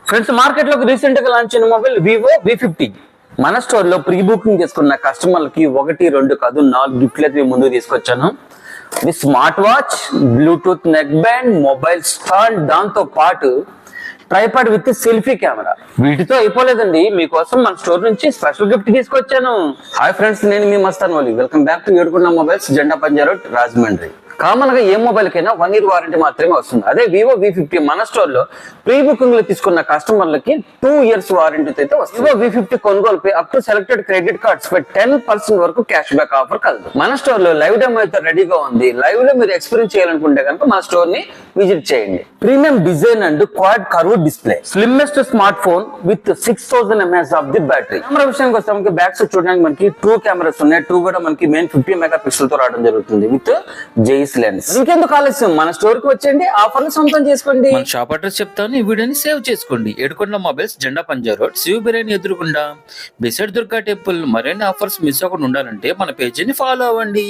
Friends, market లోకి recent గా launch అయిన మొబైల్ వివో V50. మన స్టోర్ లో ప్రీ బుకింగ్ చేసుకున్న కస్టమర్లకి 1, 2 కాదు 4 గిఫ్ట్లు అయితే ముందుకు తీసుకొచ్చాను. ఇది smart watch, Bluetooth neck band, mobile stand, దాంతో పాటు ట్రైపాడ్ విత్ సెల్ఫీ కెమెరా. వీటితో అయిపోలేదండి, మీకోసం మన స్టోర్ నుంచి స్పెషల్ గిఫ్ట్ తీసుకొచ్చాను. హాయ్ ఫ్రెండ్స్, నేను మీ మస్తాన్ వలి. Welcome back to Yedukonda mobiles, జెండా పంజా రోడ్, రాజమండ్రి. కామన్ గా ఏ మొబైల్ కైనా 1 year వారంటీ మాత్రమే వస్తుంది. అదే వివో V50 మన స్టోర్ లో ప్రీ బుకింగ్ లో తీసుకున్న కస్టమర్లకి 2 years వారంటీతో అయితే వస్తుంది. వివో V50 కొనుగోలుపై up to selected credit cards పై 10% వరకు క్యాష్ బ్యాక్ ఆఫర్ కలదు. మన స్టోర్ లో లైవ్ డెమో అయితే రెడీగా ఉంది. లైవ్ లో మీరు ఎక్స్పీరియన్స్ చేయాలనుకుంటే కనుక మన స్టోర్ ని విజిట్ చేయండి. Premium design and quad curve display, slimmest smart phone with 6000 mAh of the battery. Camera విషయానికి వస్తే మనకి బ్యాక్ సైడ్ చూడడానికి మనకి 2 కెమెరాస్ ఉన్నాయి. 2 కూడా మనకి మెయిన్ 50 మెగాపిక్సెల్ తో రావడం జరుగుతుంది విత్ జైస్ లెన్స్. ఇంకెందుకు ఆలస్యం, మన స్టోర్ కి వచ్చేయండి, ఆఫర్లు సొంతం చేసుకోండి. మన షాప్ అడ్రస్ చెప్తాను, ఈ వీడియోని సేవ్ చేసుకోండి. ఏడుకొండ మొబైల్స్, జెండా పంజా రోడ్, శివ బిర్యానీ ఎదురుకుండా, బిసైడ్ దుర్గా టెంపుల్. మరిన్ని ఆఫర్స్ మిస్ అవ్వకుండా ఉండాలంటే మన పేజీని ఫాలో అవ్వండి.